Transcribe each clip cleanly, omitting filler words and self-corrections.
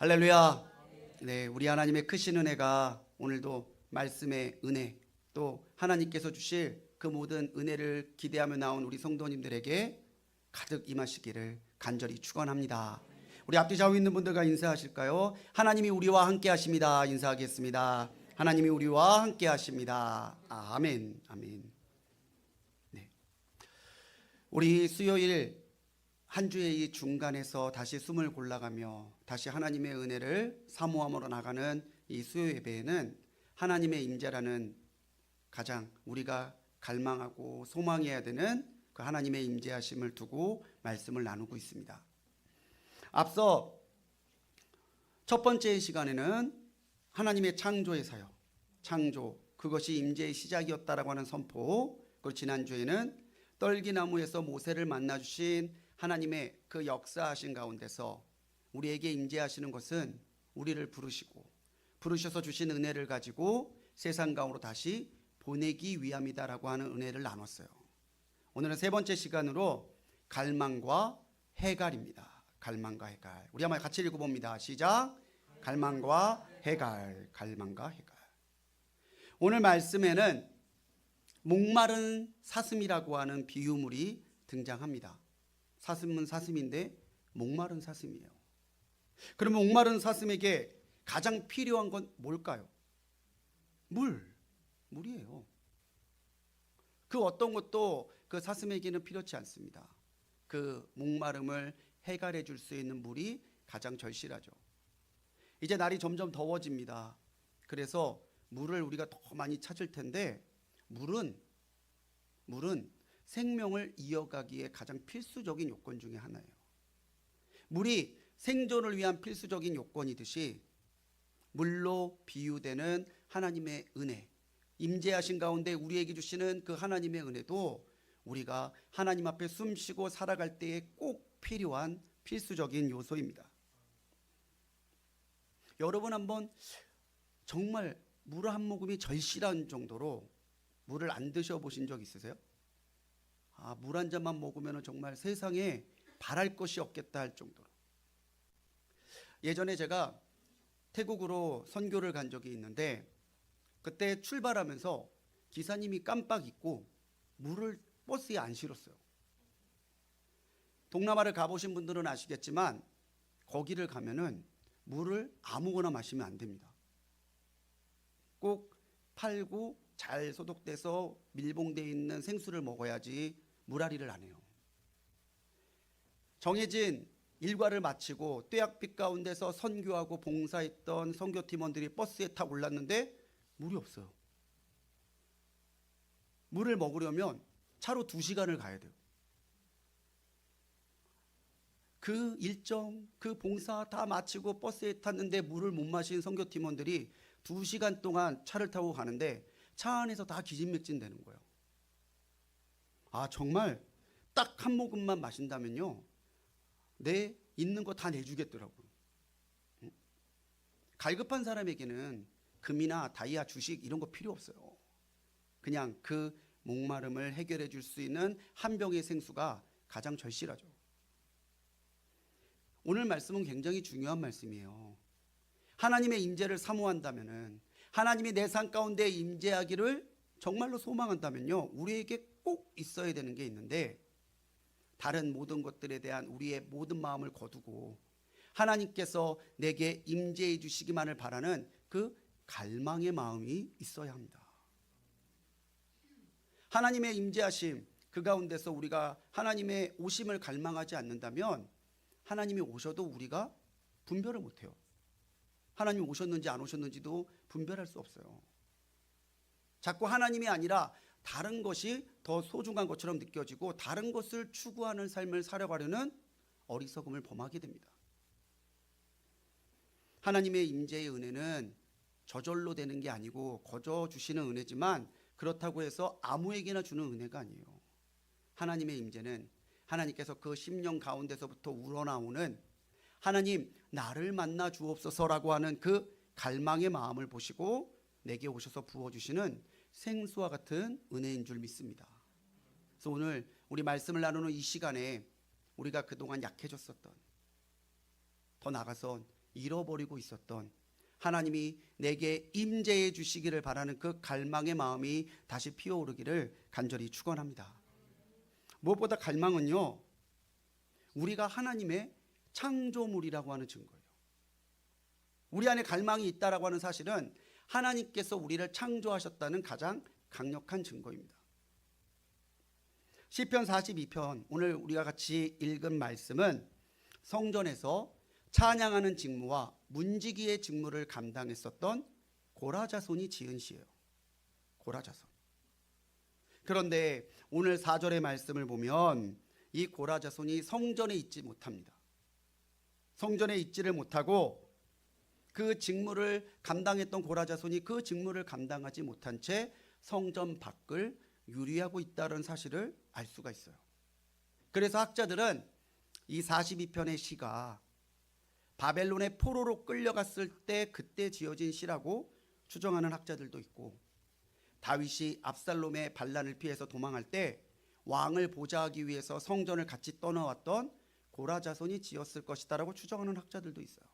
할렐루야. 네, 우리 하나님의 크신 은혜가 오늘도 말씀의 은혜, 또 하나님께서 주실 그 모든 은혜를 기대하며 나온 우리 성도님들에게 가득 임하시기를 간절히 축원합니다. 우리 앞뒤 좌우 있는 분들과 인사하실까요? 하나님이 우리와 함께 하십니다. 인사하겠습니다. 하나님이 우리와 함께 하십니다. 아멘. 아멘. 네. 우리 수요일 한 주의 이 중간에서 다시 숨을 골라가며 다시 하나님의 은혜를 사모함으로 나가는 이 수요 예배에는 하나님의 임재라는 가장 우리가 갈망하고 소망해야 되는 그 하나님의 임재하심을 두고 말씀을 나누고 있습니다. 앞서 첫 번째 시간에는 하나님의 창조의 사역, 창조, 그것이 임재의 시작이었다라고 하는 선포, 그리고 지난주에는 떨기나무에서 모세를 만나주신 하나님의 그 역사하신 가운데서 우리에게 임재하시는 것은 우리를 부르셔서 주신 은혜를 가지고 세상 가운데로 다시 보내기 위함이다라고 하는 은혜를 나눴어요. 오늘은 세 번째 시간으로 갈망과 해갈입니다. 갈망과 해갈. 우리 한번 같이 읽어봅니다. 시작. 갈망과 해갈. 갈망과 해갈. 오늘 말씀에는 목마른 사슴이라고 하는 비유물이 등장합니다. 사슴은 사슴인데 목마른 사슴이에요. 그러면 목마른 사슴에게 가장 필요한 건 뭘까요? 물이에요. 그 어떤 것도 그 사슴에게는 필요치 않습니다. 그 목마름을 해갈해 줄 수 있는 물이 가장 절실하죠. 이제 날이 점점 더워집니다. 그래서 물을 우리가 더 많이 찾을 텐데 물은 생명을 이어가기에 가장 필수적인 요건 중에 하나예요. 물이 생존을 위한 필수적인 요건이듯이 물로 비유되는 하나님의 은혜, 임재하신 가운데 우리에게 주시는 그 하나님의 은혜도 우리가 하나님 앞에 숨쉬고 살아갈 때에 꼭 필요한 필수적인 요소입니다. 여러분 한번 정말 물 한 모금이 절실한 정도로 물을 안 드셔보신 적 있으세요? 물 한 잔만 먹으면 정말 세상에 바랄 것이 없겠다 할 정도로. 예전에 제가 태국으로 선교를 간 적이 있는데 그때 출발하면서 기사님이 깜빡 잊고 물을 버스에 안 실었어요. 동남아를 가보신 분들은 아시겠지만 거기를 가면은 물을 아무거나 마시면 안 됩니다. 꼭 팔고 잘 소독돼서 밀봉되어 있는 생수를 먹어야지 물앓이를 안 해요. 정해진 일과를 마치고 뙤약빛 가운데서 선교하고 봉사했던 선교팀원들이 버스에 탁 올랐는데 물이 없어요. 물을 먹으려면 차로 2시간을 가야 돼요. 그 일정, 그 봉사 다 마치고 버스에 탔는데 물을 못 마신 선교팀원들이 2시간 동안 차를 타고 가는데 차 안에서 다 기진맥진 되는 거예요. 정말 딱 한 모금만 마신다면요, 내 있는 거 다 내주겠더라고요. 갈급한 사람에게는 금이나 다이아, 주식 이런 거 필요 없어요. 그냥 그 목마름을 해결해 줄 수 있는 한 병의 생수가 가장 절실하죠. 오늘 말씀은 굉장히 중요한 말씀이에요. 하나님의 임재를 사모한다면은, 하나님이 내 삶 가운데 임재하기를 정말로 소망한다면요, 우리에게 꼭 있어야 되는 게 있는데, 다른 모든 것들에 대한 우리의 모든 마음을 거두고 하나님께서 내게 임재해 주시기만을 바라는 그 갈망의 마음이 있어야 합니다. 하나님의 임재하심, 그 가운데서 우리가 하나님의 오심을 갈망하지 않는다면 하나님이 오셔도 우리가 분별을 못해요. 하나님이 오셨는지 안 오셨는지도 분별할 수 없어요. 자꾸 하나님이 아니라 다른 것이 더 소중한 것처럼 느껴지고 다른 것을 추구하는 삶을 살아가려는 어리석음을 범하게 됩니다. 하나님의 임재의 은혜는 저절로 되는 게 아니고 거저 주시는 은혜지만 그렇다고 해서 아무에게나 주는 은혜가 아니에요. 하나님의 임재는 하나님께서 그 심령 가운데서부터 우러나오는 하나님 나를 만나 주옵소서라고 하는 그 갈망의 마음을 보시고 내게 오셔서 부어주시는 생수와 같은 은혜인 줄 믿습니다. 그래서 오늘 우리 말씀을 나누는 이 시간에 우리가 그동안 약해졌었던, 더 나아가서 잃어버리고 있었던, 하나님이 내게 임재해 주시기를 바라는 그 갈망의 마음이 다시 피어오르기를 간절히 축원합니다. 무엇보다 갈망은요, 우리가 하나님의 창조물이라고 하는 증거예요. 우리 안에 갈망이 있다라고 하는 사실은 하나님께서 우리를 창조하셨다는 가장 강력한 증거입니다. 시편 42편, 오늘 우리가 같이 읽은 말씀은 성전에서 찬양하는 직무와 문지기의 직무를 감당했었던 고라자손이 지은 시예요. 고라자손. 그런데 오늘 4절의 말씀을 보면 이 고라자손이 성전에 있지 못합니다. 성전에 있지를 못하고 그 직무를 감당했던 고라자손이 그 직무를 감당하지 못한 채 성전 밖을 유리하고 있다는 사실을 알 수가 있어요. 그래서 학자들은 이 42편의 시가 바벨론의 포로로 끌려갔을 때 그때 지어진 시라고 추정하는 학자들도 있고, 다윗이 압살롬의 반란을 피해서 도망할 때 왕을 보좌하기 위해서 성전을 같이 떠나왔던 고라자손이 지었을 것이다라고 추정하는 학자들도 있어요.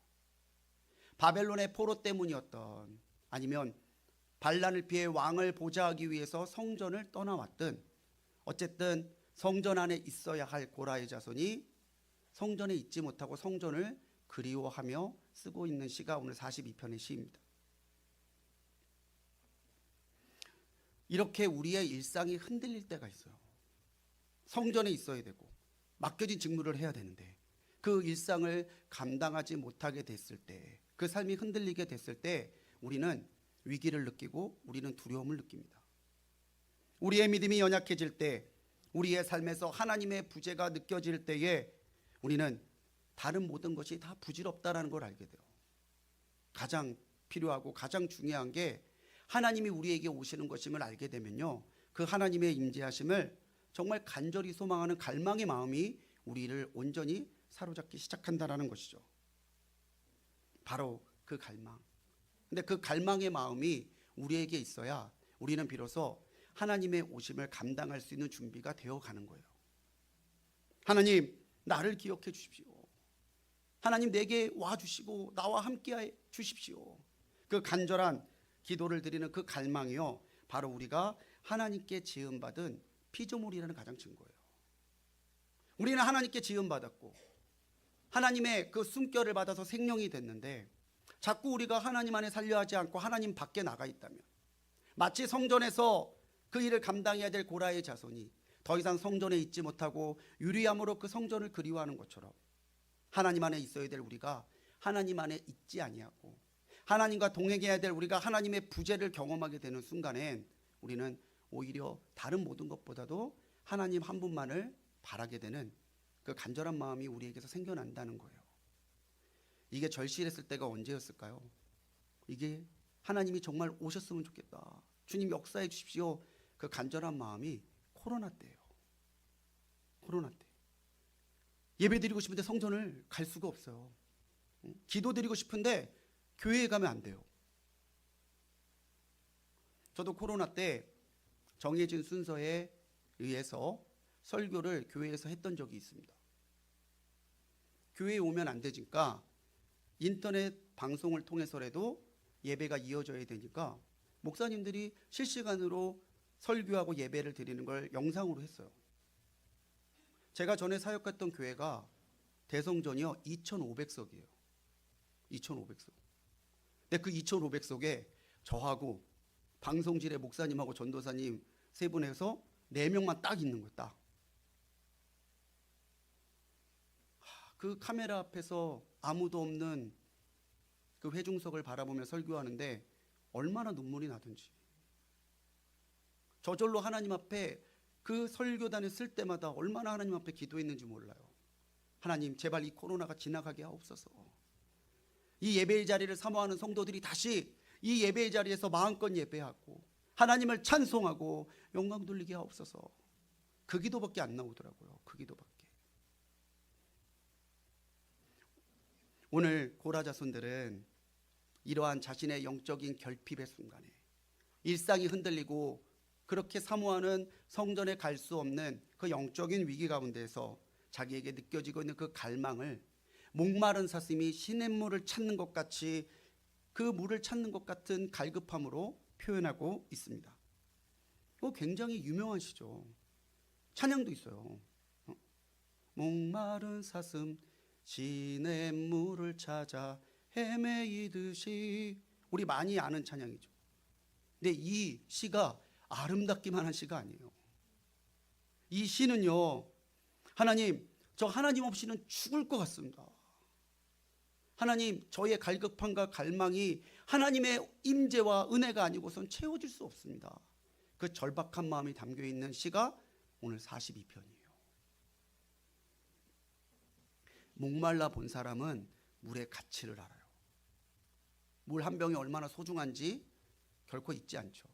바벨론의 포로 때문이었던, 아니면 반란을 피해 왕을 보좌하기 위해서 성전을 떠나왔든, 어쨌든 성전 안에 있어야 할 고라의 자손이 성전에 있지 못하고 성전을 그리워하며 쓰고 있는 시가 오늘 42편의 시입니다. 이렇게 우리의 일상이 흔들릴 때가 있어요. 성전에 있어야 되고 맡겨진 직무를 해야 되는데 그 일상을 감당하지 못하게 됐을 때, 그 삶이 흔들리게 됐을 때 우리는 위기를 느끼고 우리는 두려움을 느낍니다. 우리의 믿음이 연약해질 때, 우리의 삶에서 하나님의 부재가 느껴질 때에 우리는 다른 모든 것이 다 부질없다라는 걸 알게 돼요. 가장 필요하고 가장 중요한 게 하나님이 우리에게 오시는 것임을 알게 되면요, 그 하나님의 임재하심을 정말 간절히 소망하는 갈망의 마음이 우리를 온전히 사로잡기 시작한다라는 것이죠. 바로 그 갈망. 근데 그 갈망의 마음이 우리에게 있어야 우리는 비로소 하나님의 오심을 감당할 수 있는 준비가 되어 가는 거예요. 하나님, 나를 기억해 주십시오. 하나님, 내게 와주시고 나와 함께 주십시오. 그 간절한 기도를 드리는 그 갈망이요, 바로 우리가 하나님께 지음받은 피조물이라는 가장 증거예요. 우리는 하나님께 지음받았고 하나님의 그 숨결을 받아서 생명이 됐는데, 자꾸 우리가 하나님 안에 살려 하지 않고 하나님 밖에 나가 있다면, 마치 성전에서 그 일을 감당해야 될 고라의 자손이 더 이상 성전에 있지 못하고 유리함으로 그 성전을 그리워하는 것처럼, 하나님 안에 있어야 될 우리가 하나님 안에 있지 아니하고 하나님과 동행해야 될 우리가 하나님의 부재를 경험하게 되는 순간엔 우리는 오히려 다른 모든 것보다도 하나님 한 분만을 바라게 되는 그 간절한 마음이 우리에게서 생겨난다는 거예요. 이게 절실했을 때가 언제였을까요? 이게 하나님이 정말 오셨으면 좋겠다, 주님 역사해 주십시오, 그 간절한 마음이 코로나 때예요. 코로나 때 예배 드리고 싶은데 성전을 갈 수가 없어요. 기도 드리고 싶은데 교회에 가면 안 돼요. 저도 코로나 때 정해진 순서에 의해서 설교를 교회에서 했던 적이 있습니다. 교회에 오면 안 되니까 인터넷 방송을 통해서라도 예배가 이어져야 되니까 목사님들이 실시간으로 설교하고 예배를 드리는 걸 영상으로 했어요. 제가 전에 사역했던 교회가 대성전이요 2,500석이에요. 2,500석. 근데 그 2,500석에 저하고 방송질의 목사님하고 전도사님 세 분에서 4명만 딱 있는 거예요. 딱. 그 카메라 앞에서 아무도 없는 그 회중석을 바라보며 설교하는데 얼마나 눈물이 나든지, 저절로 하나님 앞에 그 설교단에 쓸 때마다 얼마나 하나님 앞에 기도했는지 몰라요. 하나님, 제발 이 코로나가 지나가게 하옵소서. 이 예배의 자리를 사모하는 성도들이 다시 이 예배의 자리에서 마음껏 예배하고 하나님을 찬송하고 영광 돌리게 하옵소서. 그 기도밖에 안 나오더라고요. 그 기도밖에. 오늘 고라 자손들은 이러한 자신의 영적인 결핍의 순간에 일상이 흔들리고 그렇게 사모하는 성전에 갈 수 없는 그 영적인 위기 가운데서 자기에게 느껴지고 있는 그 갈망을 목마른 사슴이 시냇물을 찾는 것 같이 그 물을 찾는 것 같은 갈급함으로 표현하고 있습니다. 굉장히 유명한 시죠. 찬양도 있어요. 목마른 사슴 시냇물을 찾아 헤매이듯이, 우리 많이 아는 찬양이죠. 근데 이 시가 아름답기만 한 시가 아니에요. 이 시는요, 하나님, 저 하나님 없이는 죽을 것 같습니다. 하나님, 저의 갈급함과 갈망이 하나님의 임재와 은혜가 아니고선 채워질 수 없습니다. 그 절박한 마음이 담겨 있는 시가 오늘 42편이에요. 목말라 본 사람은 물의 가치를 알아요. 물 한 병이 얼마나 소중한지 결코 잊지 않죠.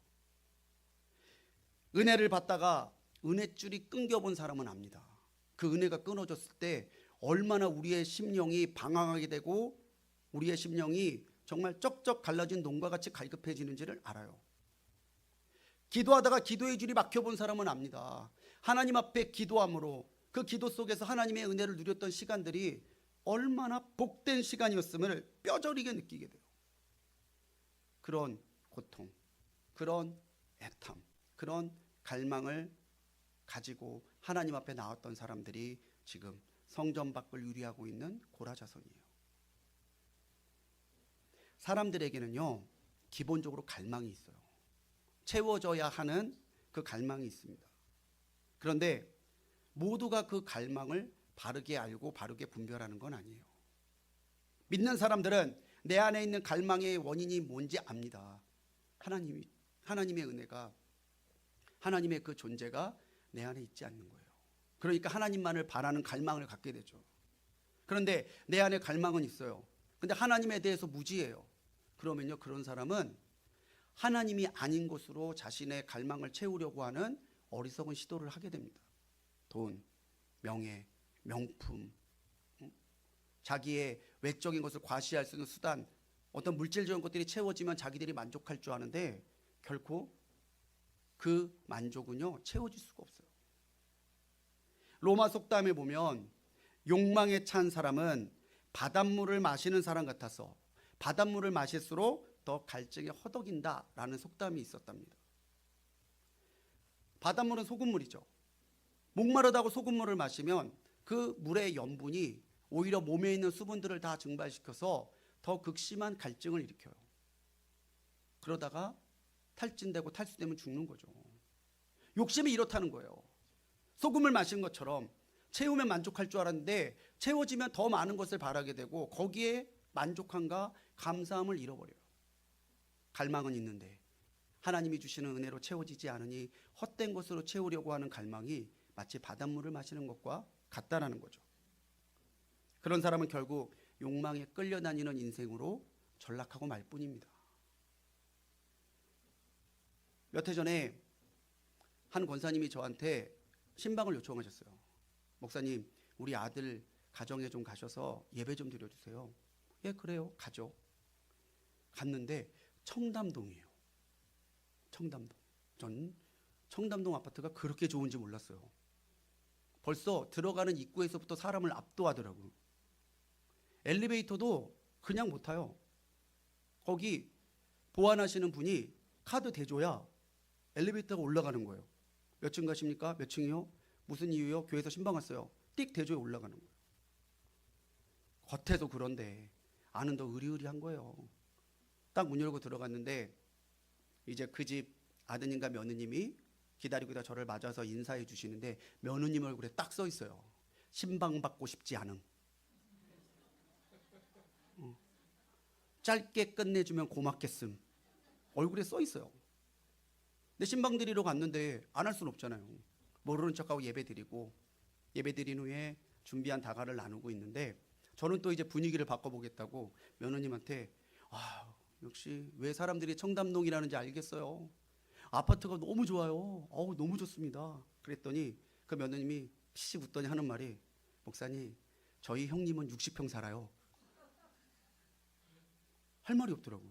은혜를 받다가 은혜줄이 끊겨본 사람은 압니다. 그 은혜가 끊어졌을 때 얼마나 우리의 심령이 방황하게 되고 우리의 심령이 정말 쩍쩍 갈라진 농과 같이 갈급해지는지를 알아요. 기도하다가 기도의 줄이 막혀본 사람은 압니다. 하나님 앞에 기도함으로 그 기도 속에서 하나님의 은혜를 누렸던 시간들이 얼마나 복된 시간이었음을 뼈저리게 느끼게 돼요. 그런 고통, 그런 애탐, 그런 갈망을 가지고 하나님 앞에 나왔던 사람들이 지금 성전 밖을 유리하고 있는 고라자손이에요. 사람들에게는요, 기본적으로 갈망이 있어요. 채워져야 하는 그 갈망이 있습니다. 그런데 모두가 그 갈망을 바르게 알고 바르게 분별하는 건 아니에요. 믿는 사람들은 내 안에 있는 갈망의 원인이 뭔지 압니다. 하나님의 은혜가, 하나님의 그 존재가 내 안에 있지 않는 거예요. 그러니까 하나님만을 바라는 갈망을 갖게 되죠. 그런데 내 안에 갈망은 있어요. 근데 하나님에 대해서 무지해요. 그러면요, 그런 사람은 하나님이 아닌 것으로 자신의 갈망을 채우려고 하는 어리석은 시도를 하게 됩니다. 돈, 명예, 명품, 자기의 외적인 것을 과시할 수 있는 수단, 어떤 물질적인 것들이 채워지면 자기들이 만족할 줄 아는데 결코 그 만족은요, 채워질 수가 없어요. 로마 속담에 보면 욕망에 찬 사람은 바닷물을 마시는 사람 같아서 바닷물을 마실수록 더 갈증이 허덕인다라는 속담이 있었답니다. 바닷물은 소금물이죠. 목마르다고 소금물을 마시면 그 물의 염분이 오히려 몸에 있는 수분들을 다 증발시켜서 더 극심한 갈증을 일으켜요. 그러다가 탈진되고 탈수되면 죽는 거죠. 욕심이 이렇다는 거예요. 소금을 마신 것처럼 채우면 만족할 줄 알았는데 채워지면 더 많은 것을 바라게 되고 거기에 만족함과 감사함을 잃어버려요. 갈망은 있는데 하나님이 주시는 은혜로 채워지지 않으니 헛된 것으로 채우려고 하는 갈망이 마치 바닷물을 마시는 것과 같다라는 거죠. 그런 사람은 결국 욕망에 끌려다니는 인생으로 전락하고 말 뿐입니다. 몇 해 전에 한 권사님이 저한테 신방을 요청하셨어요. 목사님, 우리 아들 가정에 좀 가셔서 예배 좀 드려주세요. 예, 그래요. 가죠. 갔는데 청담동이에요. 청담동. 전 청담동 아파트가 그렇게 좋은지 몰랐어요. 벌써 들어가는 입구에서부터 사람을 압도하더라고요. 엘리베이터도 그냥 못 타요. 거기 보안하시는 분이 카드 대줘야 엘리베이터가 올라가는 거예요. 몇 층 가십니까? 몇 층이요? 무슨 이유요? 교회에서 신방 왔어요. 띡 대줘야 올라가는 거예요. 겉에도 그런데 안은 더 으리으리한 거예요. 딱 문 열고 들어갔는데 이제 그 집 아드님과 며느님이 기다리고 있다 저를 맞아서 인사해 주시는데 며느님 얼굴에 딱 써 있어요. 신방 받고 싶지 않음. 짧게 끝내주면 고맙겠음. 얼굴에 써 있어요. 근데 신방 드리러 갔는데 안 할 수는 없잖아요. 모르는 척하고 예배 드리고 예배 드린 후에 준비한 다가를 나누고 있는데 저는 또 이제 분위기를 바꿔보겠다고 며느님한테 역시 왜 사람들이 청담동이라는지 알겠어요. 아파트가 너무 좋아요. 너무 좋습니다. 그랬더니 그 며느님이 피식 웃더니 하는 말이 목사님, 저희 형님은 60평 살아요. 할 말이 없더라고.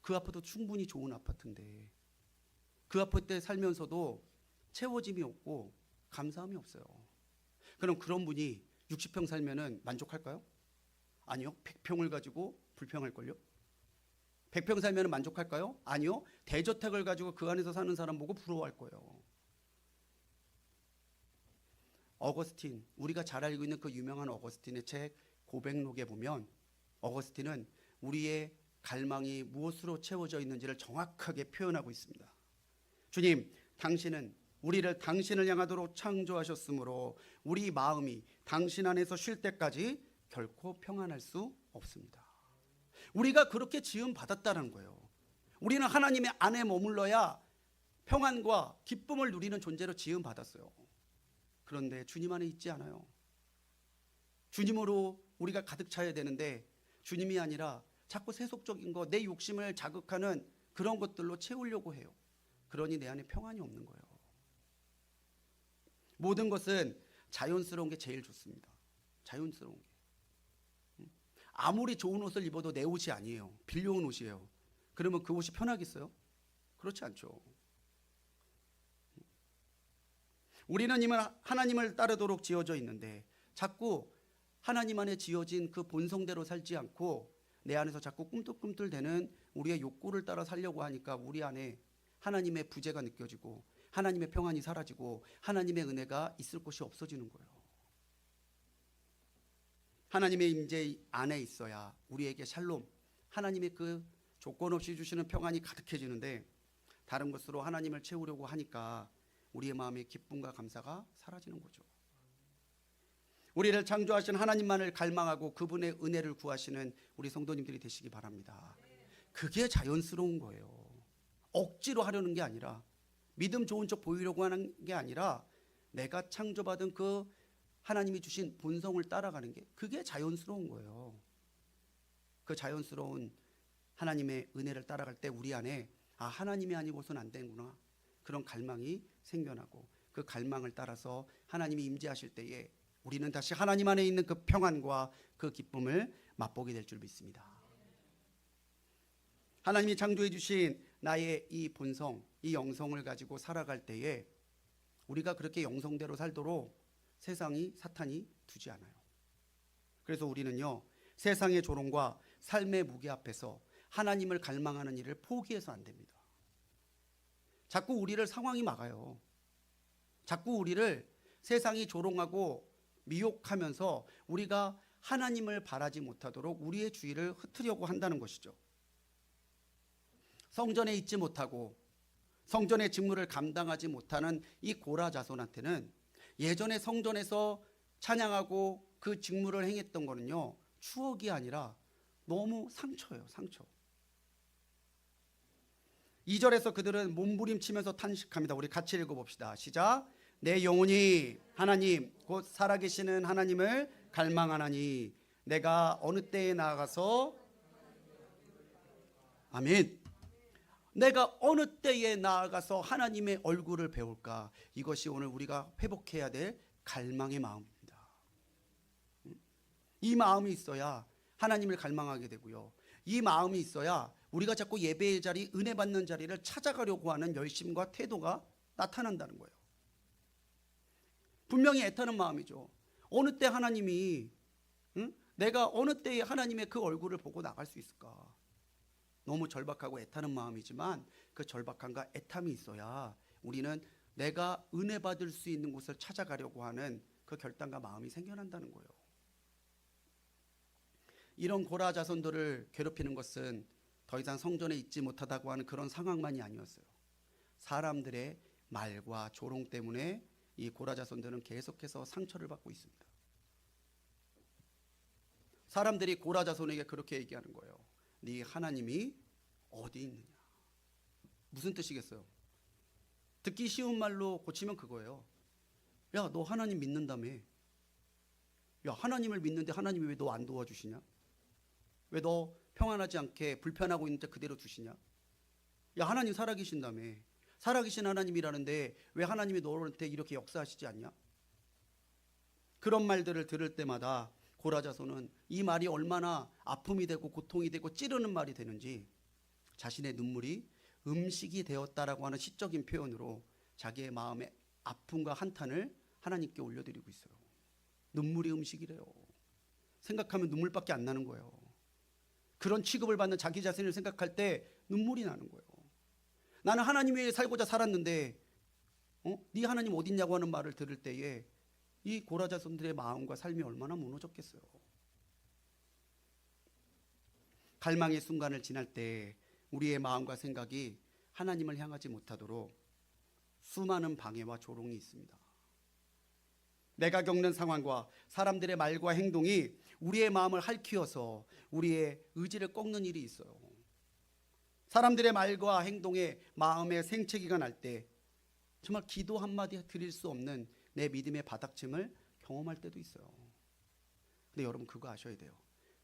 그 아파트 충분히 좋은 아파트인데 그 아파트에 살면서도 채워짐이 없고 감사함이 없어요. 그럼 그런 분이 60평 살면은 만족할까요? 아니요. 100평을 가지고 불평할걸요? 100평 살면은 만족할까요? 아니요. 대저택을 가지고 그 안에서 사는 사람 보고 부러워할 거예요. 어거스틴, 우리가 잘 알고 있는 그 유명한 어거스틴의 책 고백록에 보면 어거스틴은 우리의 갈망이 무엇으로 채워져 있는지를 정확하게 표현하고 있습니다. 주님, 당신은 우리를 당신을 향하도록 창조하셨으므로 우리 마음이 당신 안에서 쉴 때까지 결코 평안할 수 없습니다. 우리가 그렇게 지음 받았다는 거예요. 우리는 하나님의 안에 머물러야 평안과 기쁨을 누리는 존재로 지음 받았어요. 그런데 주님 안에 있지 않아요. 주님으로 우리가 가득 차야 되는데 주님이 아니라 자꾸 세속적인 거, 내 욕심을 자극하는 그런 것들로 채우려고 해요. 그러니 내 안에 평안이 없는 거예요. 모든 것은 자연스러운 게 제일 좋습니다. 자연스러운 게. 아무리 좋은 옷을 입어도 내 옷이 아니에요. 빌려온 옷이에요. 그러면 그 옷이 편하겠어요? 그렇지 않죠. 우리는 이미 하나님을 따르도록 지어져 있는데 자꾸 하나님 안에 지어진 그 본성대로 살지 않고 내 안에서 자꾸 꿈틀꿈틀대는 우리의 욕구를 따라 살려고 하니까 우리 안에 하나님의 부재가 느껴지고 하나님의 평안이 사라지고 하나님의 은혜가 있을 곳이 없어지는 거예요. 하나님의 임재 안에 있어야 우리에게 샬롬, 하나님의 그 조건 없이 주시는 평안이 가득해지는데 다른 것으로 하나님을 채우려고 하니까 우리의 마음의 기쁨과 감사가 사라지는 거죠. 우리를 창조하신 하나님만을 갈망하고 그분의 은혜를 구하시는 우리 성도님들이 되시기 바랍니다. 그게 자연스러운 거예요. 억지로 하려는 게 아니라 믿음 좋은 척 보이려고 하는 게 아니라 내가 창조받은 그 하나님이 주신 본성을 따라가는 게 그게 자연스러운 거예요. 그 자연스러운 하나님의 은혜를 따라갈 때 우리 안에 하나님이 아니고서는 안 되는구나 그런 갈망이 생겨나고 그 갈망을 따라서 하나님이 임재하실 때에 우리는 다시 하나님 안에 있는 그 평안과 그 기쁨을 맛보게 될 줄 믿습니다. 하나님이 창조해 주신 나의 이 본성, 이 영성을 가지고 살아갈 때에 우리가 그렇게 영성대로 살도록 세상이 사탄이 두지 않아요. 그래서 우리는요 세상의 조롱과 삶의 무게 앞에서 하나님을 갈망하는 일을 포기해서 안 됩니다. 자꾸 우리를 상황이 막아요. 자꾸 우리를 세상이 조롱하고 미혹하면서 우리가 하나님을 바라지 못하도록 우리의 주의를 흩으려고 한다는 것이죠. 성전에 있지 못하고 성전의 직무를 감당하지 못하는 이 고라 자손한테는 예전에 성전에서 찬양하고 그 직무를 행했던 거는요 추억이 아니라 너무 상처예요. 상처. 2절에서 그들은 몸부림치면서 탄식합니다. 우리 같이 읽어봅시다. 시작. 내 영혼이 하나님 곧 살아계시는 하나님을 갈망하나니 내가 어느 때에 나아가서 아멘. 내가 어느 때에 나아가서 하나님의 얼굴을 배울까? 이것이 오늘 우리가 회복해야 될 갈망의 마음입니다. 이 마음이 있어야 하나님을 갈망하게 되고요. 이 마음이 있어야 우리가 자꾸 예배의 자리, 은혜 받는 자리를 찾아가려고 하는 열심과 태도가 나타난다는 거예요. 분명히 애타는 마음이죠. 어느 때 하나님이 내가 어느 때에 하나님의 그 얼굴을 보고 나갈 수 있을까? 너무 절박하고 애타는 마음이지만 그 절박함과 애탐이 있어야 우리는 내가 은혜 받을 수 있는 곳을 찾아가려고 하는 그 결단과 마음이 생겨난다는 거예요. 이런 고라 자손들을 괴롭히는 것은 더 이상 성전에 있지 못하다고 하는 그런 상황만이 아니었어요. 사람들의 말과 조롱 때문에 이 고라 자손들은 계속해서 상처를 받고 있습니다. 사람들이 고라 자손에게 그렇게 얘기하는 거예요. 네 하나님이 어디 있느냐? 무슨 뜻이겠어요? 듣기 쉬운 말로 고치면 그거예요. 야, 너 하나님 믿는다며. 야, 하나님을 믿는데 하나님이 왜 너 안 도와주시냐? 왜 너 평안하지 않게 불편하고 있는데 그대로 두시냐? 야, 하나님 살아계신다며. 살아계신 하나님이라는데 왜 하나님이 너한테 이렇게 역사하시지 않냐? 그런 말들을 들을 때마다 고라 자손은 이 말이 얼마나 아픔이 되고 고통이 되고 찌르는 말이 되는지 자신의 눈물이 음식이 되었다라고 하는 시적인 표현으로 자기의 마음의 아픔과 한탄을 하나님께 올려드리고 있어요. 눈물이 음식이래요. 생각하면 눈물밖에 안 나는 거예요. 그런 취급을 받는 자기 자신을 생각할 때 눈물이 나는 거예요. 나는 하나님 위해 살고자 살았는데 네 하나님 어딨냐고 하는 말을 들을 때에 이 고라 자손들의 마음과 삶이 얼마나 무너졌겠어요. 갈망의 순간을 지날 때 우리의 마음과 생각이 하나님을 향하지 못하도록 수많은 방해와 조롱이 있습니다. 내가 겪는 상황과 사람들의 말과 행동이 우리의 마음을 핥히어서 우리의 의지를 꺾는 일이 있어요. 사람들의 말과 행동에 마음의 생채기가 날 때 정말 기도 한마디 드릴 수 없는 내 믿음의 바닥침을 경험할 때도 있어요. 근데 여러분 그거 아셔야 돼요.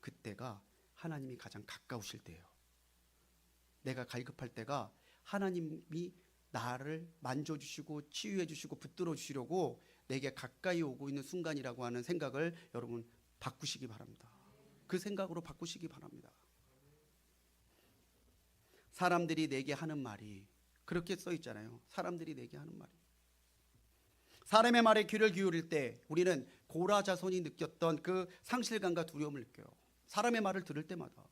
그때가 하나님이 가장 가까우실 때예요. 내가 갈급할 때가 하나님이 나를 만져주시고 치유해주시고 붙들어주시려고 내게 가까이 오고 있는 순간이라고 하는 생각을 여러분 바꾸시기 바랍니다. 그 생각으로 바꾸시기 바랍니다. 사람들이 내게 하는 말이 그렇게 써 있잖아요. 사람들이 내게 하는 말이. 사람의 말에 귀를 기울일 때 우리는 고라 자손이 느꼈던 그 상실감과 두려움을 느껴요. 사람의 말을 들을 때마다.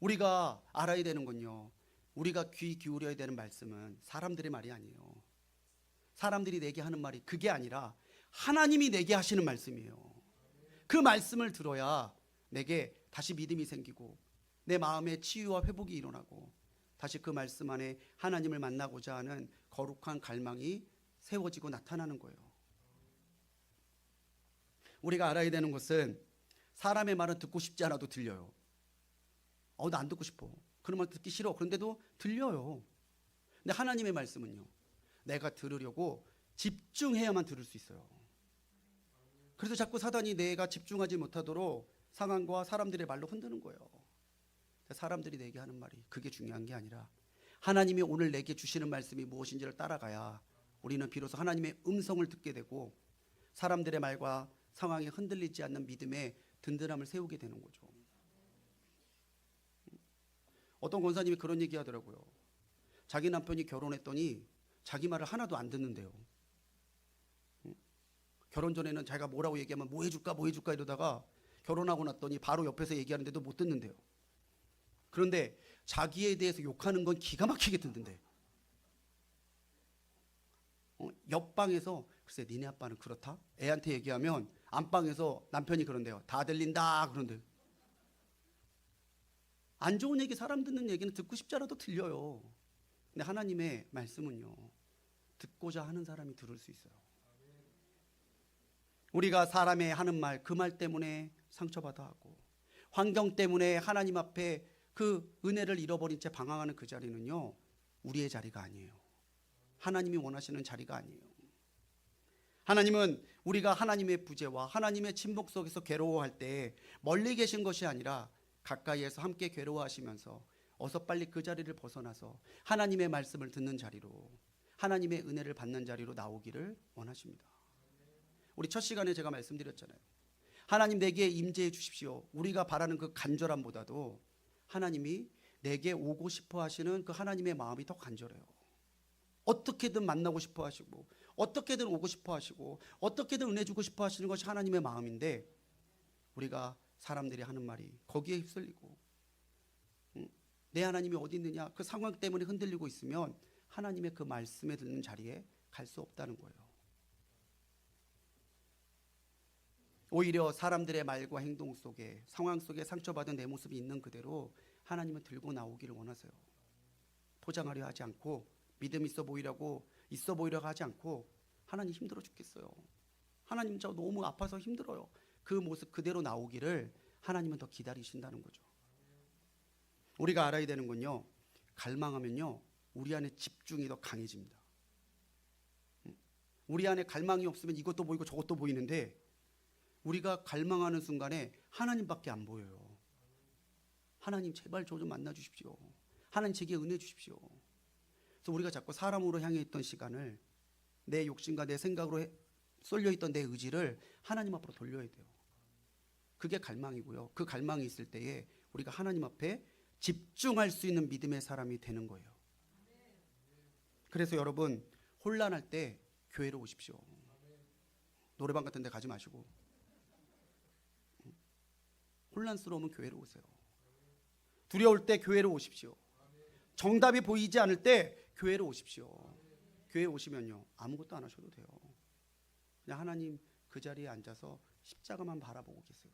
우리가 알아야 되는 건요, 우리가 귀 기울여야 되는 말씀은 사람들의 말이 아니에요. 사람들이 내게 하는 말이 그게 아니라 하나님이 내게 하시는 말씀이에요. 그 말씀을 들어야 내게 다시 믿음이 생기고 내 마음의 치유와 회복이 일어나고 다시 그 말씀 안에 하나님을 만나고자 하는 거룩한 갈망이 세워지고 나타나는 거예요. 우리가 알아야 되는 것은 사람의 말은 듣고 싶지 않아도 들려요. 나 안 듣고 싶어. 그런 말 듣기 싫어. 그런데도 들려요. 근데 하나님의 말씀은요, 내가 들으려고 집중해야만 들을 수 있어요. 그래서 자꾸 사단이 내가 집중하지 못하도록 상황과 사람들의 말로 흔드는 거예요. 사람들이 내게 하는 말이 그게 중요한 게 아니라 하나님이 오늘 내게 주시는 말씀이 무엇인지를 따라가야 우리는 비로소 하나님의 음성을 듣게 되고 사람들의 말과 상황에 흔들리지 않는 믿음의 든든함을 세우게 되는 거죠. 어떤 권사님이 그런 얘기 하더라고요. 자기 남편이 결혼했더니 자기 말을 하나도 안 듣는데요. 결혼 전에는 자기가 뭐라고 얘기하면 뭐 해줄까 뭐 해줄까 이러다가 결혼하고 났더니 바로 옆에서 얘기하는데도 못 듣는데요. 그런데 자기에 대해서 욕하는 건 기가 막히게 듣는데 옆방에서 글쎄 니네 아빠는 그렇다? 애한테 얘기하면 안방에서 남편이 그런데요. 다 들린다 그런데 안 좋은 얘기 사람 듣는 얘기는 듣고 싶지 않아도 들려요. 근데 하나님의 말씀은요, 듣고자 하는 사람이 들을 수 있어요. 우리가 사람의 하는 말, 그 말 때문에 상처받아 하고 환경 때문에 하나님 앞에 그 은혜를 잃어버린 채 방황하는 그 자리는요, 우리의 자리가 아니에요. 하나님이 원하시는 자리가 아니에요. 하나님은 우리가 하나님의 부재와 하나님의 침묵 속에서 괴로워할 때 멀리 계신 것이 아니라 가까이에서 함께 괴로워하시면서 어서 빨리 그 자리를 벗어나서 하나님의 말씀을 듣는 자리로, 하나님의 은혜를 받는 자리로 나오기를 원하십니다. 우리 첫 시간에 제가 말씀드렸잖아요. 하나님 내게 임재해 주십시오. 우리가 바라는 그 간절함보다도 하나님이 내게 오고 싶어 하시는 그 하나님의 마음이 더 간절해요. 어떻게든 만나고 싶어 하시고 어떻게든 오고 싶어 하시고 어떻게든 은혜 주고 싶어 하시는 것이 하나님의 마음인데 우리가 사람들이 하는 말이 거기에 휩쓸리고 내 하나님이 어디 있느냐 그 상황 때문에 흔들리고 있으면 하나님의 그 말씀에 듣는 자리에 갈 수 없다는 거예요. 오히려 사람들의 말과 행동 속에 상황 속에 상처받은 내 모습이 있는 그대로 하나님은 들고 나오기를 원하세요. 포장하려 하지 않고 믿음 있어 보이려고 하지 않고 하나님 힘들어 죽겠어요. 하나님 저 너무 아파서 힘들어요. 그 모습 그대로 나오기를 하나님은 더 기다리신다는 거죠. 우리가 알아야 되는 건요, 갈망하면요 우리 안에 집중이 더 강해집니다. 우리 안에 갈망이 없으면 이것도 보이고 저것도 보이는데 우리가 갈망하는 순간에 하나님밖에 안 보여요. 하나님 제발 저 좀 만나 주십시오. 하나님 제게 은혜 주십시오. 그래서 우리가 자꾸 사람으로 향해 있던 시간을 내 욕심과 내 생각으로 쏠려 있던 내 의지를 하나님 앞으로 돌려야 돼요. 그게 갈망이고요. 그 갈망이 있을 때에 우리가 하나님 앞에 집중할 수 있는 믿음의 사람이 되는 거예요. 그래서 여러분 혼란할 때 교회로 오십시오. 노래방 같은 데 가지 마시고 혼란스러우면 교회로 오세요. 두려울 때 교회로 오십시오. 정답이 보이지 않을 때 교회로 오십시오. 교회 오시면요 아무것도 안 하셔도 돼요. 그냥 하나님 그 자리에 앉아서 십자가만 바라보고 계세요.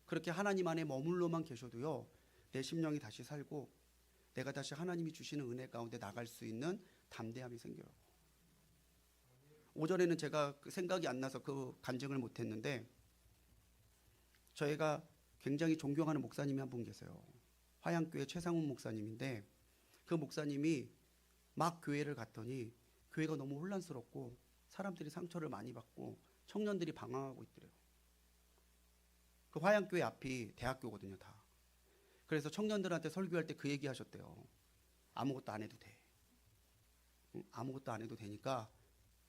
그렇게 하나님 안에 머물러만 계셔도요 내 심령이 다시 살고 내가 다시 하나님이 주시는 은혜 가운데 나갈 수 있는 담대함이 생겨요. 오전에는 제가 생각이 안 나서 그 간증을 못했는데 저희가 굉장히 존경하는 목사님이 한 분 계세요. 화양교회 최상훈 목사님인데 그 목사님이 막 교회를 갔더니 교회가 너무 혼란스럽고 사람들이 상처를 많이 받고 청년들이 방황하고 있더래요. 그 화양교회 앞이 대학교거든요 다. 그래서 청년들한테 설교할 때 그 얘기 하셨대요. 아무것도 안 해도 돼. 아무것도 안 해도 되니까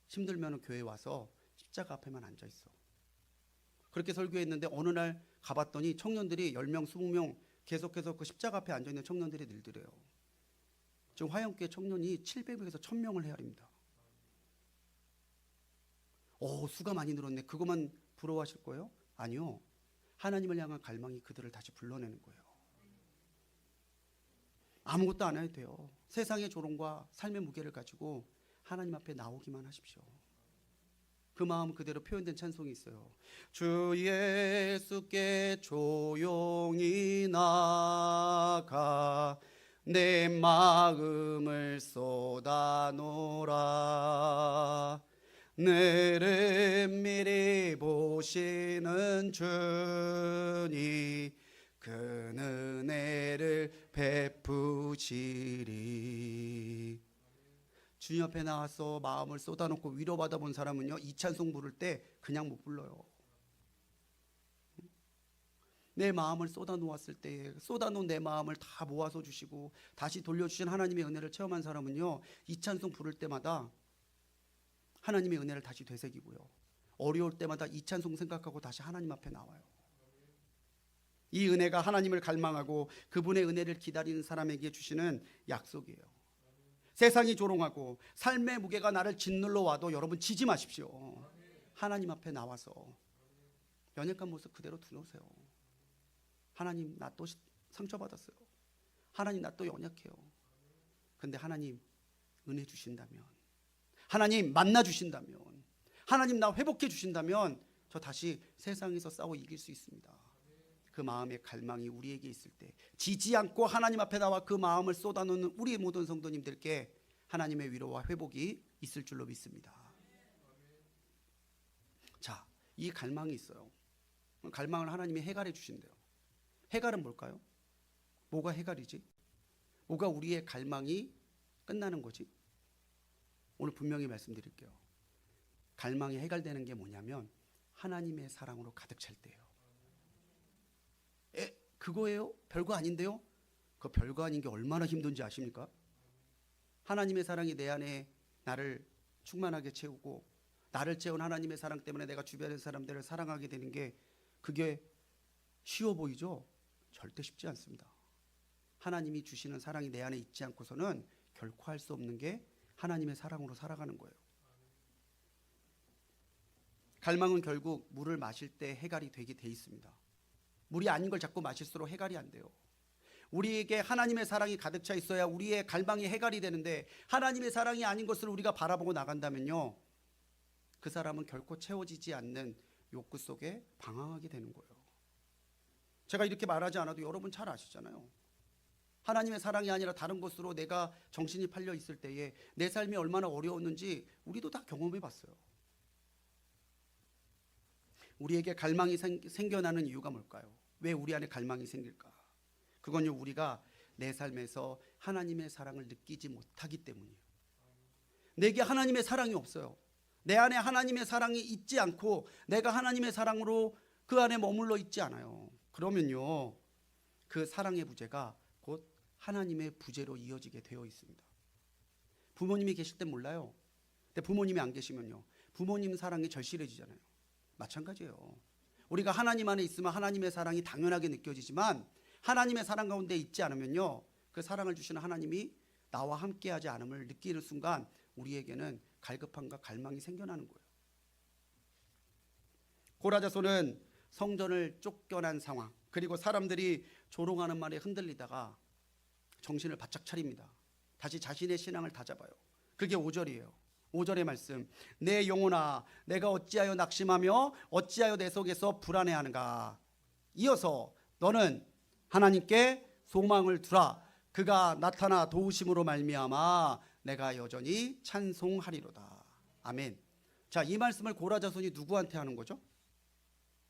힘들면 교회 와서 십자가 앞에만 앉아 있어. 그렇게 설교했는데 어느 날 가봤더니 청년들이 10명, 20명 계속해서 그 십자가 앞에 앉아있는 청년들이 늘더래요. 지금 화양교회 청년이 700에서 1000명을 헤아립니다. 수가 많이 늘었네. 그것만 부러워하실 거예요? 아니요. 하나님을 향한 갈망이 그들을 다시 불러내는 거예요. 아무것도 안 해도 돼요. 세상의 조롱과 삶의 무게를 가지고 하나님 앞에 나오기만 하십시오. 그 마음 그대로 표현된 찬송이 있어요. 주 예수께 조용히 나가 내 마음을 쏟아놓으라. 너를 미리 보시는 주니 그 은혜를 베푸시리. 주님 앞에 나와서 마음을 쏟아놓고 위로받아 본 사람은요 이 찬송 부를 때 그냥 못 불러요. 내 마음을 쏟아놓았을 때 쏟아놓은 내 마음을 다 모아서 주시고 다시 돌려주신 하나님의 은혜를 체험한 사람은요 이 찬송 부를 때마다 하나님의 은혜를 다시 되새기고요 어려울 때마다 이 찬송 생각하고 다시 하나님 앞에 나와요. 이 은혜가 하나님을 갈망하고 그분의 은혜를 기다리는 사람에게 주시는 약속이에요. 세상이 조롱하고 삶의 무게가 나를 짓눌러 와도 여러분 지지 마십시오. 하나님 앞에 나와서 연약한 모습 그대로 두놓으세요. 하나님 나 또 상처받았어요. 하나님 나 또 연약해요. 근데 하나님 은혜 주신다면, 하나님 만나 주신다면, 하나님 나 회복해 주신다면 저 다시 세상에서 싸워 이길 수 있습니다. 그 마음의 갈망이 우리에게 있을 때 지지 않고 하나님 앞에 나와 그 마음을 쏟아놓는 우리 모든 성도님들께 하나님의 위로와 회복이 있을 줄로 믿습니다. 자, 이 갈망이 있어요. 갈망을 하나님이 해갈해 주신대요. 해갈은 뭘까요? 뭐가 해갈이지? 뭐가 우리의 갈망이 끝나는 거지? 오늘 분명히 말씀드릴게요. 갈망이 해갈되는 게 뭐냐면 하나님의 사랑으로 가득 찰 때예요. 그거예요? 별거 아닌데요? 그 별거 아닌 게 얼마나 힘든지 아십니까? 하나님의 사랑이 내 안에 나를 충만하게 채우고 나를 채운 하나님의 사랑 때문에 내가 주변의 사람들을 사랑하게 되는 게 그게 쉬워 보이죠? 절대 쉽지 않습니다. 하나님이 주시는 사랑이 내 안에 있지 않고서는 결코 할 수 없는 게 하나님의 사랑으로 살아가는 거예요. 갈망은 결국 물을 마실 때 해갈이 되게 돼 있습니다. 물이 아닌 걸 자꾸 마실수록 해갈이 안 돼요. 우리에게 하나님의 사랑이 가득 차 있어야 우리의 갈망이 해갈이 되는데 하나님의 사랑이 아닌 것을 우리가 바라보고 나간다면요 그 사람은 결코 채워지지 않는 욕구 속에 방황하게 되는 거예요. 제가 이렇게 말하지 않아도 여러분 잘 아시잖아요. 하나님의 사랑이 아니라 다른 것으로 내가 정신이 팔려 있을 때에 내 삶이 얼마나 어려웠는지 우리도 다 경험해 봤어요. 우리에게 갈망이 생겨나는 이유가 뭘까요? 왜 우리 안에 갈망이 생길까? 그건요 우리가 내 삶에서 하나님의 사랑을 느끼지 못하기 때문이에요. 내게 하나님의 사랑이 없어요. 내 안에 하나님의 사랑이 있지 않고 내가 하나님의 사랑으로 그 안에 머물러 있지 않아요. 그러면요 그 사랑의 부재가 곧 하나님의 부재로 이어지게 되어 있습니다. 부모님이 계실 땐 몰라요. 근데 부모님이 안 계시면요 부모님 사랑이 절실해지잖아요. 마찬가지예요. 우리가 하나님 안에 있으면 하나님의 사랑이 당연하게 느껴지지만 하나님의 사랑 가운데 있지 않으면요 그 사랑을 주시는 하나님이 나와 함께하지 않음을 느끼는 순간 우리에게는 갈급함과 갈망이 생겨나는 거예요. 고라자손은 성전을 쫓겨난 상황, 그리고 사람들이 조롱하는 말에 흔들리다가 정신을 바짝 차립니다. 다시 자신의 신앙을 다잡아요. 그게 5절이에요. 5절의 말씀, 내 영혼아 내가 어찌하여 낙심하며 어찌하여 내 속에서 불안해하는가. 이어서 너는 하나님께 소망을 두라. 그가 나타나 도우심으로 말미암아 내가 여전히 찬송하리로다. 아멘. 자, 이 말씀을 고라자손이 누구한테 하는 거죠?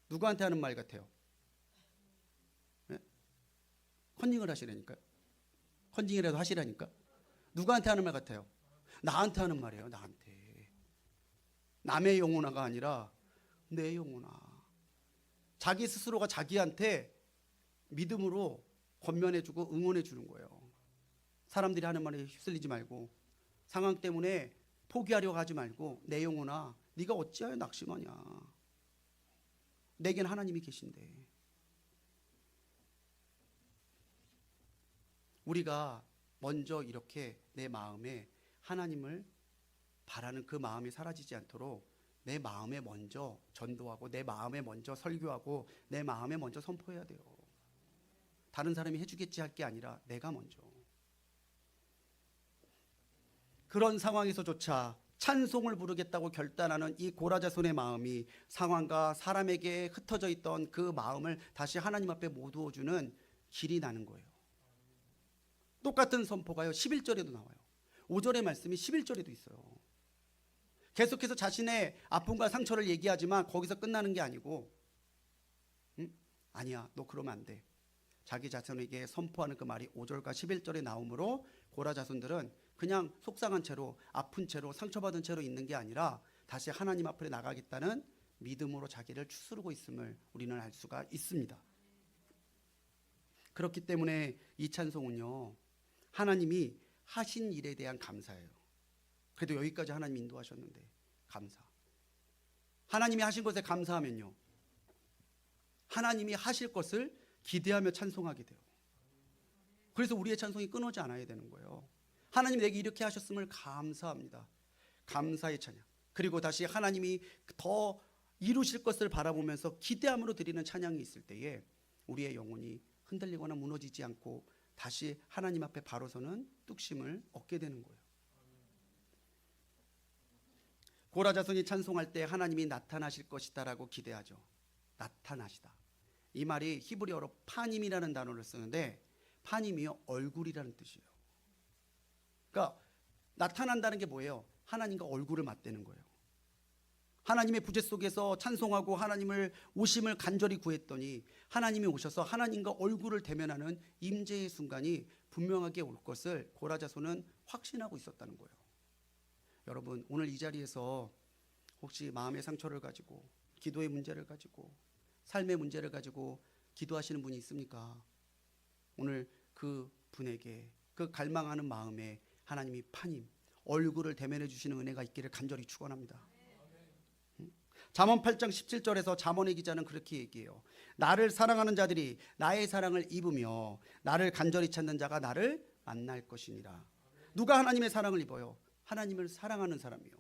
누구한테 하는 말 같아요? 네? 컨닝을 하시라니까요. 컨닝이라도 하시라니까. 누구한테 하는 말 같아요? 나한테 하는 말이에요. 나한테. 남의 영혼아가 아니라 내 영혼아. 자기 스스로가 자기한테 믿음으로 권면해주고 응원해주는 거예요. 사람들이 하는 말에 휩쓸리지 말고, 상황 때문에 포기하려고 하지 말고, 내 영혼아 네가 어찌하여 낙심하냐. 내겐 하나님이 계신데. 우리가 먼저 이렇게 내 마음에 하나님을 바라는 그 마음이 사라지지 않도록 내 마음에 먼저 전도하고, 내 마음에 먼저 설교하고, 내 마음에 먼저 선포해야 돼요. 다른 사람이 해주겠지 할 게 아니라 내가 먼저. 그런 상황에서조차 찬송을 부르겠다고 결단하는 이 고라자손의 마음이 상황과 사람에게 흩어져 있던 그 마음을 다시 하나님 앞에 모두어주는 길이 나는 거예요. 똑같은 선포가요 11절에도 나와요. 5절의 말씀이 11절에도 있어요. 계속해서 자신의 아픔과 상처를 얘기하지만 거기서 끝나는 게 아니고, 아니야 너 그러면 안 돼. 자기 자손에게 선포하는 그 말이 5절과 11절에 나오므로 고라자손들은 그냥 속상한 채로, 아픈 채로, 상처받은 채로 있는 게 아니라 다시 하나님 앞에 나가겠다는 믿음으로 자기를 추스르고 있음을 우리는 알 수가 있습니다. 그렇기 때문에 이 찬송은요 하나님이 하신 일에 대한 감사예요. 그래도 여기까지 하나님이 인도하셨는데 감사. 하나님이 하신 것에 감사하면요 하나님이 하실 것을 기대하며 찬송하게 돼요. 그래서 우리의 찬송이 끊어지 않아야 되는 거예요. 하나님 내게 이렇게 하셨음을 감사합니다. 감사의 찬양. 그리고 다시 하나님이 더 이루실 것을 바라보면서 기대함으로 드리는 찬양이 있을 때에 우리의 영혼이 흔들리거나 무너지지 않고 다시 하나님 앞에 바로 서는 뚝심을 얻게 되는 거예요. 고라자손이 찬송할 때 하나님이 나타나실 것이다라고 기대하죠. 나타나시다. 이 말이 히브리어로 파님이라는 단어를 쓰는데, 파님이요 얼굴이라는 뜻이에요. 그러니까 나타난다는 게 뭐예요? 하나님과 얼굴을 맞대는 거예요. 하나님의 부재 속에서 찬송하고 하나님을 오심을 간절히 구했더니 하나님이 오셔서 하나님과 얼굴을 대면하는 임재의 순간이 분명하게 올 것을 고라자손은 확신하고 있었다는 거예요. 여러분 오늘 이 자리에서 혹시 마음의 상처를 가지고, 기도의 문제를 가지고, 삶의 문제를 가지고 기도하시는 분이 있습니까? 오늘 그 분에게 그 갈망하는 마음에 하나님이 파님 얼굴을 대면해 주시는 은혜가 있기를 간절히 축원합니다. 잠언 8장 17절에서 잠언의 기자는 그렇게 얘기해요. 나를 사랑하는 자들이 나의 사랑을 입으며 나를 간절히 찾는 자가 나를 만날 것이니라. 누가 하나님의 사랑을 입어요? 하나님을 사랑하는 사람이요.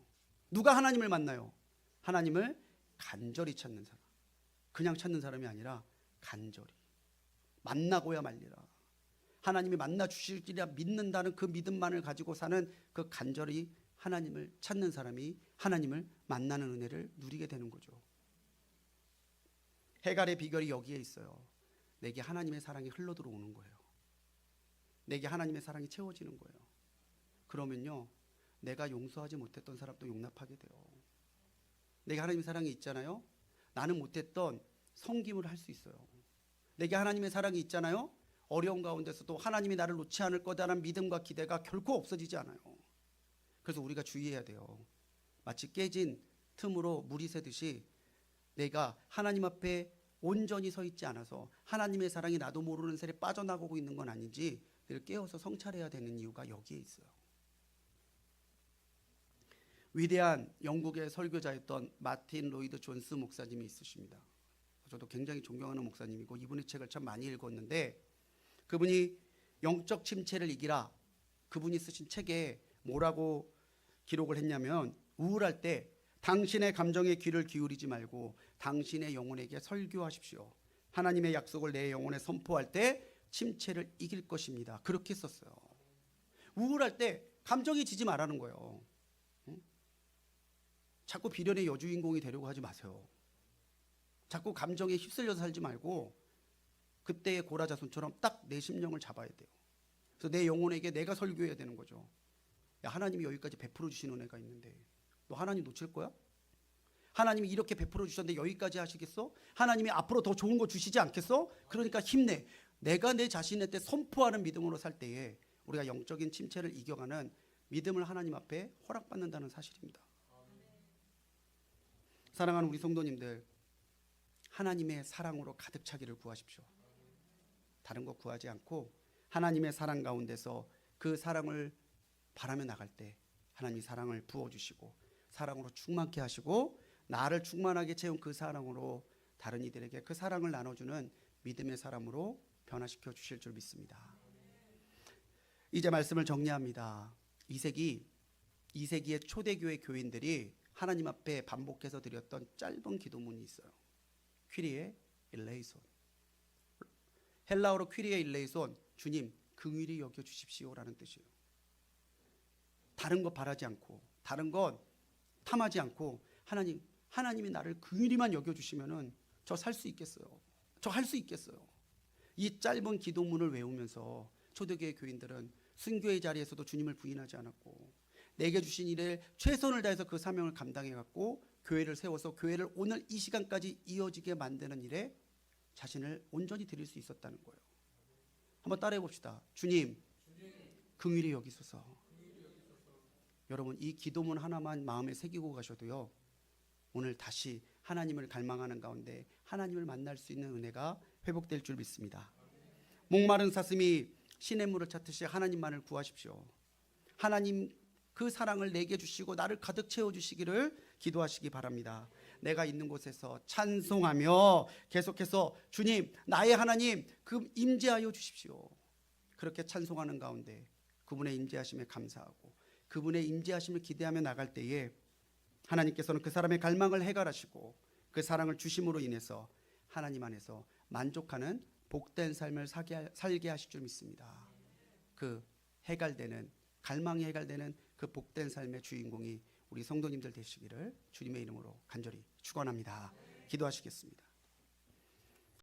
누가 하나님을 만나요? 하나님을 간절히 찾는 사람. 그냥 찾는 사람이 아니라 간절히 만나고야 말리라. 하나님이 만나 주시리라 믿는다는 그 믿음만을 가지고 사는 그 간절히 하나님을 찾는 사람이 하나님을 만나는 은혜를 누리게 되는 거죠. 해갈의 비결이 여기에 있어요. 내게 하나님의 사랑이 흘러 들어오는 거예요. 내게 하나님의 사랑이 채워지는 거예요. 그러면요 내가 용서하지 못했던 사람도 용납하게 돼요. 내게 하나님의 사랑이 있잖아요. 나는 못했던 섬김을 할 수 있어요. 내게 하나님의 사랑이 있잖아요. 어려운 가운데서도 하나님이 나를 놓지 않을 거다라는 믿음과 기대가 결코 없어지지 않아요. 그래서 우리가 주의해야 돼요. 마치 깨진 틈으로 물이 새듯이 내가 하나님 앞에 온전히 서 있지 않아서 하나님의 사랑이 나도 모르는 새에 빠져나가고 있는 건 아닌지 늘 깨어서 성찰해야 되는 이유가 여기에 있어요. 위대한 영국의 설교자였던 마틴 로이드 존스 목사님이 있으십니다. 저도 굉장히 존경하는 목사님이고 이분의 책을 참 많이 읽었는데, 그분이 영적 침체를 이기라, 그분이 쓰신 책에 뭐라고 기록을 했냐면, 우울할 때 당신의 감정에 귀를 기울이지 말고 당신의 영혼에게 설교하십시오. 하나님의 약속을 내 영혼에 선포할 때 침체를 이길 것입니다. 그렇게 썼어요. 우울할 때 감정이 지지 말라는 거예요. 자꾸 비련의 여주인공이 되려고 하지 마세요. 자꾸 감정에 휩쓸려서 살지 말고 그때의 고라자손처럼 딱 내 심령을 잡아야 돼요. 그래서 내 영혼에게 내가 설교해야 되는 거죠. 야, 하나님이 여기까지 베풀어 주신 은혜가 있는데 너 하나님 놓칠 거야? 하나님이 이렇게 베풀어 주셨는데 여기까지 하시겠어? 하나님이 앞으로 더 좋은 거 주시지 않겠어? 그러니까 힘내. 내가 내 자신한테 선포하는 믿음으로 살 때에 우리가 영적인 침체를 이겨가는 믿음을 하나님 앞에 허락받는다는 사실입니다. 사랑하는 우리 성도님들, 하나님의 사랑으로 가득 차기를 구하십시오. 다른 거 구하지 않고 하나님의 사랑 가운데서 그 사랑을 바라며 나갈 때 하나님이 사랑을 부어주시고 사랑으로 충만케 하시고 나를 충만하게 채운 그 사랑으로 다른 이들에게 그 사랑을 나눠주는 믿음의 사람으로 변화시켜 주실 줄 믿습니다. 이제 말씀을 정리합니다. 2세기의 초대교회 교인들이 하나님 앞에 반복해서 드렸던 짧은 기도문이 있어요. 퀴리에 일레이손. 헬라어로 퀴리에 일레이손, 주님 긍휼히 여겨 주십시오라는 뜻이에요. 다른 거 바라지 않고 다른 건 탐하지 않고 하나님이 나를 긍휼히만 여겨 주시면은 저 살 수 있겠어요. 저 할 수 있겠어요. 이 짧은 기도문을 외우면서 초대교회 교인들은 순교의 자리에서도 주님을 부인하지 않았고 내게 주신 일에 최선을 다해서 그 사명을 감당해 갖고 교회를 세워서 교회를 오늘 이 시간까지 이어지게 만드는 일에 자신을 온전히 드릴 수 있었다는 거예요. 한번 따라해 봅시다. 주님, 긍휼히 여기소서. 여러분, 이 기도문 하나만 마음에 새기고 가셔도요, 오늘 다시 하나님을 갈망하는 가운데 하나님을 만날 수 있는 은혜가 회복될 줄 믿습니다. 목마른 사슴이 시냇물을 찾듯이 하나님만을 구하십시오. 하나님 그 사랑을 내게 주시고 나를 가득 채워주시기를 기도하시기 바랍니다. 내가 있는 곳에서 찬송하며 계속해서 주님, 나의 하나님, 그 임재하여 주십시오. 그렇게 찬송하는 가운데 그분의 임재하심에 감사하고 그분의 임재하심을 기대하며 나갈 때에 하나님께서는 그 사람의 갈망을 해결하시고 그 사랑을 주심으로 인해서 하나님 안에서 만족하는 복된 삶을 살게 하실 줄 믿습니다. 그 해갈되는, 갈망이 해갈되는 그 복된 삶의 주인공이 우리 성도님들 되시기를 주님의 이름으로 간절히 축원합니다. 기도하시겠습니다.